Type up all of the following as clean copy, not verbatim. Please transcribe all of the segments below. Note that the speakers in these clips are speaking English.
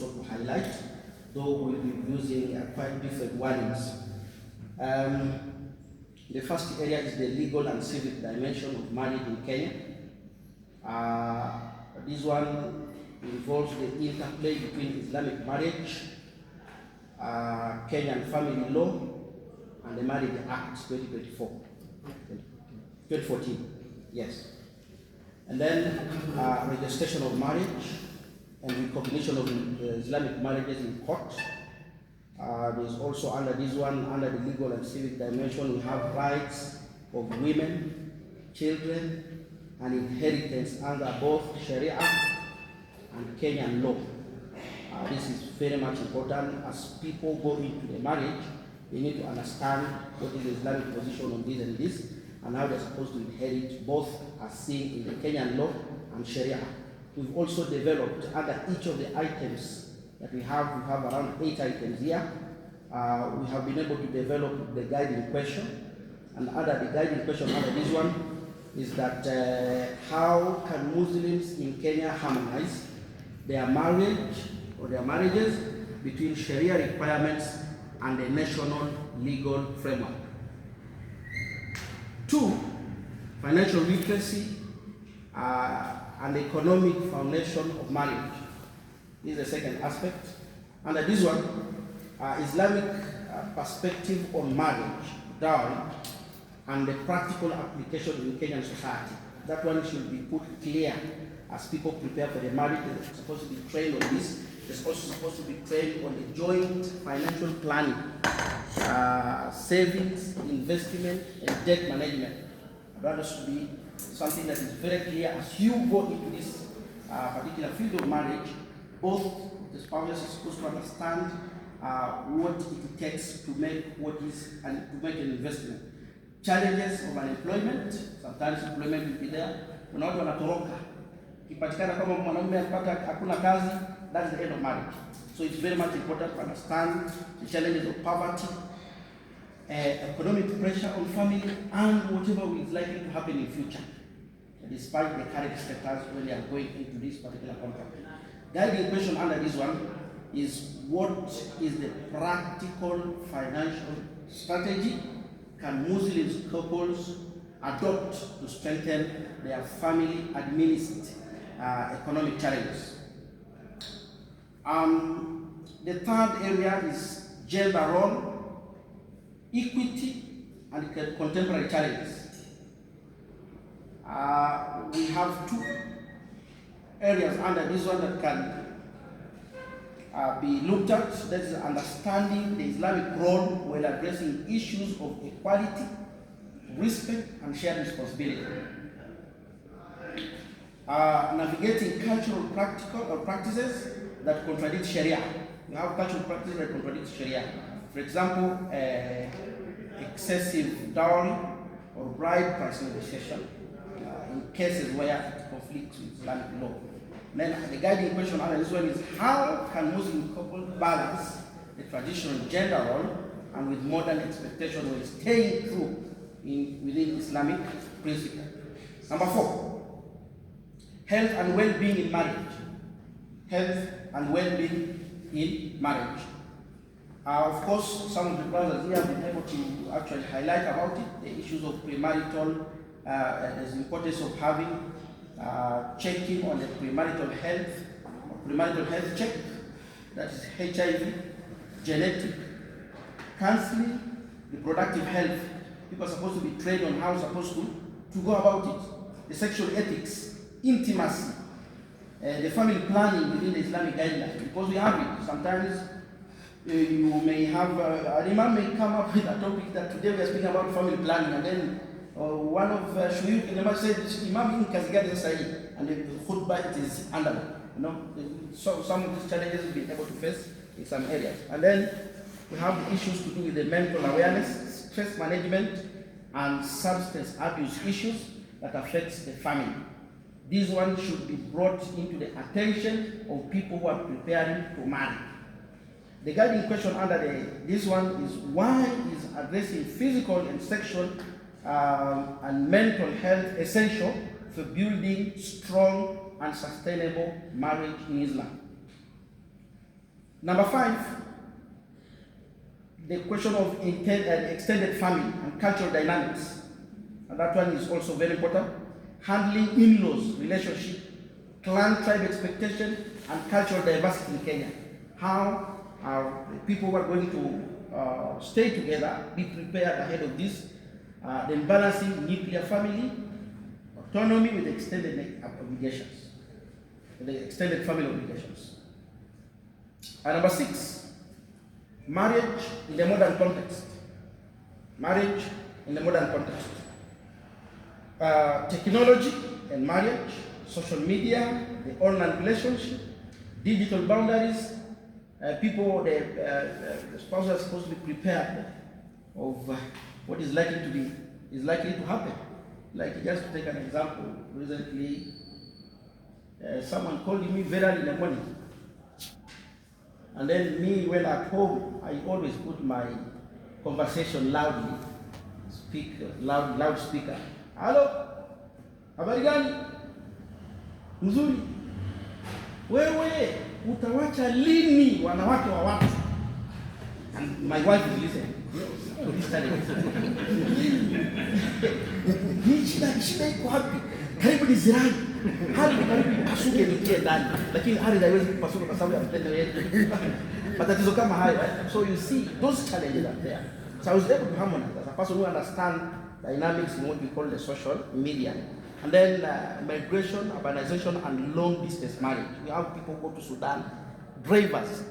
also to highlight, though we'll be using quite different wordings. The first area is the legal and civic dimension of marriage in Kenya. This one involves the interplay between Islamic marriage, Kenyan family law, and the Marriage Act 2014, yes. And then registration of marriage and recognition of Islamic marriages in court. There's also under this one, under the legal and civic dimension, we have rights of women, children, and inheritance under both Sharia and Kenyan law. This is very much important. As people go into the marriage, they need to understand what is the Islamic position on this and this, and how they're supposed to inherit, both as seen in the Kenyan law and Sharia. We've also developed under each of the items that we have around 8 items here. We have been able to develop the guiding question, and under the guiding question under this one is that how can Muslims in Kenya harmonize their marriage or their marriages between Sharia requirements and the national legal framework. 2, financial literacy and the economic foundation of marriage. This is the second aspect. Under this one, Islamic perspective on marriage, dowry, and the practical application in Kenyan society. That one should be put clear as people prepare for the marriage. They're supposed to be trained on this. They're also supposed to be trained on the joint financial planning, savings, investment, and debt management. That should be something that is very clear as you go into this particular field of marriage. Both the spouses are supposed to understand what it takes to make what is and to make an investment. Challenges of unemployment, sometimes employment will be there. Kuna watu wanatoroka. Kipatikana kama mwanamume anapata hakuna kazi, that's the end of marriage. So it's very much important to understand the challenges of poverty, economic pressure on family, and whatever is likely to happen in future, despite the current status when they are going into this particular contract. Guiding question under this one is, what is the practical financial strategy can Muslim couples adopt to strengthen their family administered economic challenges? The third area is gender role, equity, and contemporary challenges. We have 2 areas under this one that can be looked at. That is understanding the Islamic role when addressing issues of equality, respect, and shared responsibility. Navigating cultural practices that contradict Sharia. We have cultural practices that contradict Sharia. For example, excessive dowry or bride price negotiation in cases where it conflicts with Islamic law. Then the guiding question under this one is, how can Muslim couples balance the traditional gender role and with modern expectation while staying true within Islamic principle? Number 4, health and well-being in marriage. Health and well-being in marriage. Of course, some of the brothers here have been able to actually highlight about it, the issues of premarital, the importance of having checking on the premarital health check, that is HIV, genetic, counseling, reproductive health. People are supposed to be trained on how supposed to go about it. The sexual ethics, intimacy, the family planning within the Islamic guidelines, because we have it. Sometimes you may have, an imam may come up with a topic that today we are speaking about family planning, and then one of Shuyuk in the masjid said, Imam in Kazigad Sa'i, and the khutbah it is under. You know, so some of these challenges we've been able to face in some areas. And then we have issues to do with the mental awareness, stress management, and substance abuse issues that affects the family. This one should be brought into the attention of people who are preparing to marry. The guiding question under this one is, why is addressing physical and sexual and mental health essential for building strong and sustainable marriage in Islam? Number 5, the question of extended family and cultural dynamics. And that one is also very important. Handling in-laws relationship, clan tribe expectation, and cultural diversity in Kenya. How are people who are going to stay together be prepared ahead of this? Then balancing nuclear family, autonomy with extended obligations, the extended family obligations. And number 6, marriage in the modern context. Marriage in the modern context. Technology and marriage, social media, the online relationship, digital boundaries. People, the spouses are supposed to be prepared of what is likely to happen. Like, just to take an example, recently someone called me very early in the morning, and then me, when at home, I always put my conversation loudly, loudspeaker. Hello, habari gani? Mzuri. Wewe utawacha lini wanawake wa watu? And my wife is listening. Shida iko wapi? Karibu ni zirani. Karibu pasuke nikie ndani. Lakini hali haiwezi kupasuka kwa sababu ya mtendo yetu. Matatizo kama hayo. So you see, those challenges are there. So I was able to harmonize as a person who understands dynamics in what we call the social media. And then migration, urbanization, and long distance marriage. We have people go to Sudan, drivers,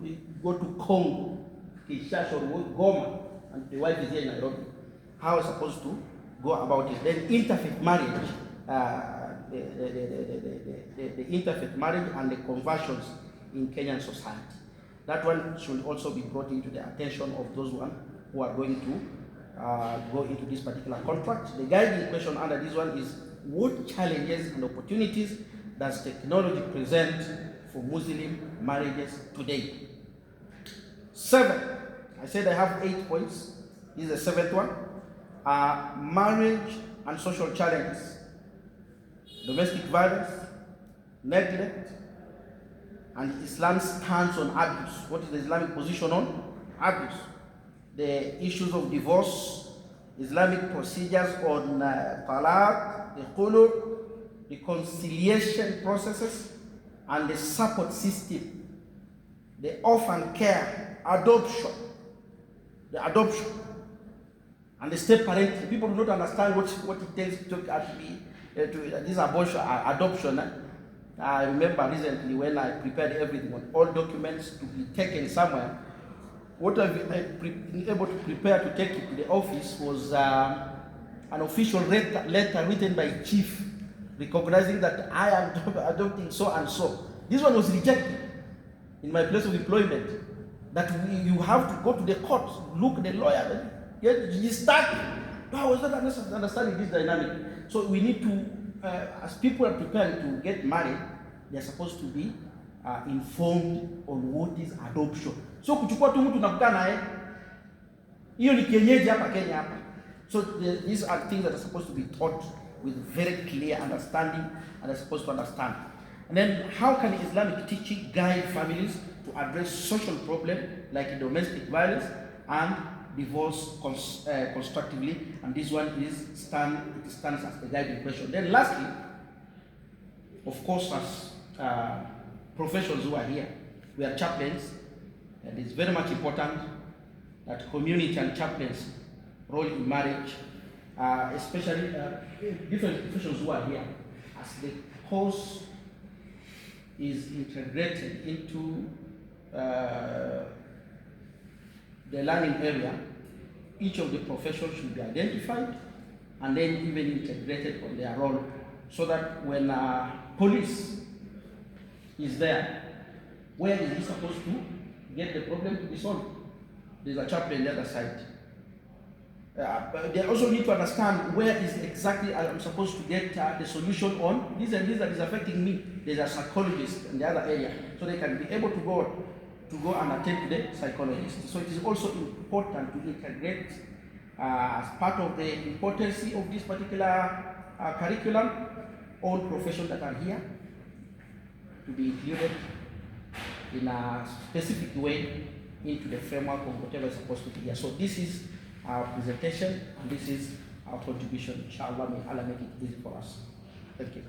we go to Congo, Kinshasa, or Goma, and the wife is here in Nairobi. How are we supposed to go about it? Then interfaith marriage, the interfaith marriage and the conversions in Kenyan society. That one should also be brought into the attention of those who are going to go into this particular contract. The guiding question under this one is, what challenges and opportunities does technology present for Muslim marriages today? 7, I said I have 8 points. This is the 7th one. Marriage and social challenges, domestic violence, neglect, and Islam's stance on abuse. What is the Islamic position on abuse? The issues of divorce, Islamic procedures on talaq, the khulu, reconciliation processes, and the support system, the orphan care, adoption, and the step parenting. People do not understand what it takes to be this adoption. I remember recently when I prepared everything, all documents to be taken somewhere. What I've been able to prepare to take it to the office was an official letter written by chief, recognizing that I am adopting so and so. This one was rejected in my place of employment. That you have to go to the court, look the lawyer, get stuck. I was not understanding this dynamic. So we need to, as people are preparing to get married, they are supposed to be informed on what is adoption. So kuchukua tu mtu nakutana naye, hiyo ni kienyeji hapa Kenya hapa. So these are things that are supposed to be taught with very clear understanding, and are supposed to understand. And then how can Islamic teaching guide families to address social problems like domestic violence and divorce constructively? And this one stands as the guiding question. Then lastly, of course, as professionals who are here, we are chaplains, and it's very much important that community and chaplains role in marriage, especially different professions who are here, as the course is integrated into the learning area. Each of the professions should be identified and then even integrated on their role, so that when police is there, where is he supposed to get the problem to be solved? There's a chaplain on the other side. But they also need to understand where is exactly I'm supposed to get the solution on this and this that is affecting me. There's a psychologist in the other area, so they can be able to go and attend to the psychologist. So it is also important to integrate as part of the importance of this particular curriculum, all professions that are here to be included in a specific way into the framework of whatever is supposed to be here. So this is our presentation, and this is our contribution. Inshallah, may Allah make it easy for us. Thank you.